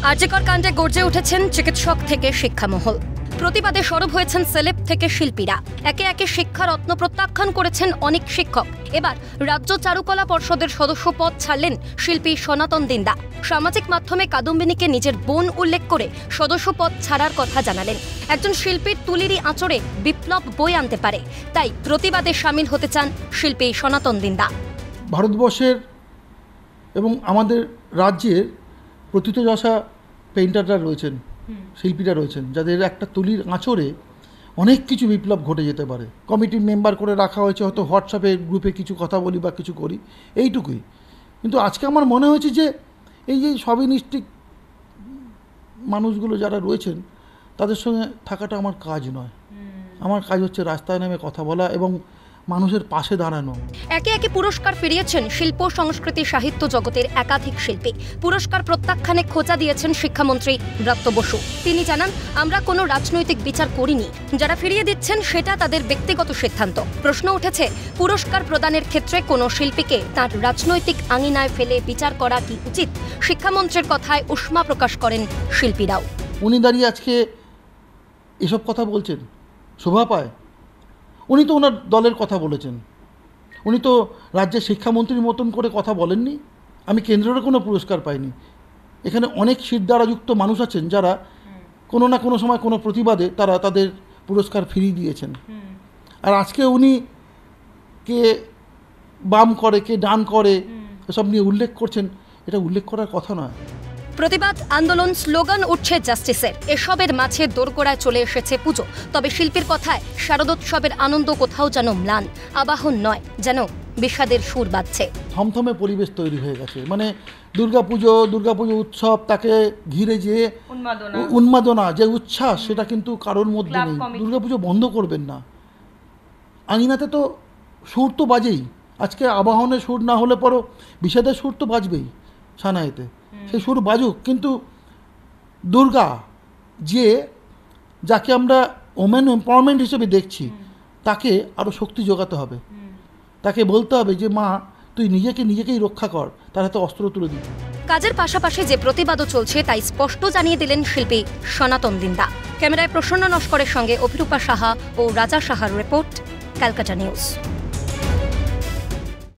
আরজিকর কাণ্ডে গর্জে উঠেছেন চিকিৎসক থেকে শিক্ষামহল। প্রতিবাদে সরব হয়েছেন সেলেব থেকে শিল্পীরা। একে একে শিক্ষারত্ন প্রত্যাখ্যান করেছেন অনেক শিক্ষক। এবার রাজ্য চারুকলা পর্ষদের সদস্য পদ ছাড়লেন শিল্পী সনাতন দিন্দা। সামাজিক মাধ্যমে কাদম্বিনীকে নিজের বোন উল্লেখ করে সদস্য পদ ছাড়ার কথা জানালেন। একজন শিল্পীর তুলিরই আঁচড়ে বিপ্লব বয়ে আনতে পারে, তাই প্রতিবাদে সামিল হতে চান শিল্পী সনাতন দিন্দা। ভারতবর্ষের এবং আমাদের রাজ্যের প্রথিতযশা পেইন্টাররা রয়েছেন, শিল্পীরা রয়েছেন, যাদের একটা তুলির আঁচড়ে অনেক কিছু বিপ্লব ঘটে যেতে পারে। কমিটির মেম্বার করে রাখা হয়েছে, হয়তো হোয়াটসঅ্যাপে গ্রুপে কিছু কথা বলি বা কিছু করি, এইটুকুই। কিন্তু আজকে আমার মনে হয়েছে যে এই যে সবিনিষ্ঠিক মানুষগুলো যারা রয়েছেন তাদের সঙ্গে থাকাটা আমার কাজ নয়। আমার কাজ হচ্ছে রাস্তায় নেমে কথা বলা এবং মানুষের পাশে দাঁড়ানো। একে একে পুরস্কার ফিরিয়েছেন শিল্প সংস্কৃতি সাহিত্য জগতের একাধিক শিল্পী। পুরস্কার প্রত্যাখ্যানে খোঁচা দিয়েছেন শিক্ষামন্ত্রী ব্রাত্য বসু। তিনি জানান, আমরা কোনো রাজনৈতিক বিচার করিনি, যারা ফিরিয়ে দিচ্ছেন সেটা তাদের ব্যক্তিগত সিদ্ধান্ত। প্রশ্ন উঠেছে, পুরস্কার প্রদানের ক্ষেত্রে কোনো শিল্পীকে তার রাজনৈতিক আঙিনায় ফেলে বিচার করা কি উচিত? শিক্ষামন্ত্রীর কথায় উষ্মা প্রকাশ করেন শিল্পীরাও। উনি দাঁড়িয়ে আজকে এসব কথা বলছেন, শোভা পায়? উনি তো ওনার দলের কথা বলেছেন, উনি তো রাজ্যের শিক্ষামন্ত্রীর মতন করে কথা বলেননি। আমি কেন্দ্রেরও কোনো পুরস্কার পাইনি। এখানে অনেক শিরদাঁড়াযুক্ত মানুষ আছেন যারা কোনো না কোনো সময় কোনো প্রতিবাদে তারা তাদের পুরস্কার ফিরিয়ে দিয়েছেন। আর আজকে উনি কে বাম করে কে ডান করে এসব নিয়ে উল্লেখ করছেন, এটা উল্লেখ করার কথা নয়। প্রতিবাদ আন্দোলন স্লোগান উঠছে জাস্টিসের। এসবের মাঝে দোরগোড়ায় চলে এসেছে পুজো। তবে শিল্পীর কথায় শারদোৎসবের আনন্দ কোথাও যেন ম্লান, আবাহন নয়, যেন বিষাদের সুর বাজছে। থমথমে পরিবেশ তৈরি হয়ে গেছে। মানে দুর্গাপুজো উৎসব, তাকে ঘিরে যে উন্মাদনা, যে উচ্ছ্বাস, সেটা কিন্তু কারোর মধ্যে নেই। দুর্গাপুজো বন্ধ করবেন না। আঙিনাতে তো সুর তো বাজেই। আজকে আবাহনের সুর না হলে পরও বিষাদের সুর তো বাজবেই সানাইতে, সেই সুর বাজুক। কিন্তু দুর্গা যাকে আমরা ওমেন এম্পাওয়ারমেন্ট হিসেবে দেখছি, তাকে আরও শক্তি যোগাতে হবে। তাকে বলতে হবে যে মা, তুই নিজেকেই রক্ষা কর, তার হাতে অস্ত্র তুলে দিবি। কাজের পাশাপাশি যে প্রতিবাদও চলছে তাই স্পষ্ট জানিয়ে দিলেন শিল্পী সনাতন দিন্দা। ক্যামেরায় প্রসন্ন নস্করের সঙ্গে অভিরূপা সাহা ও রাজা সাহার রিপোর্ট, ক্যালকাটা নিউজ।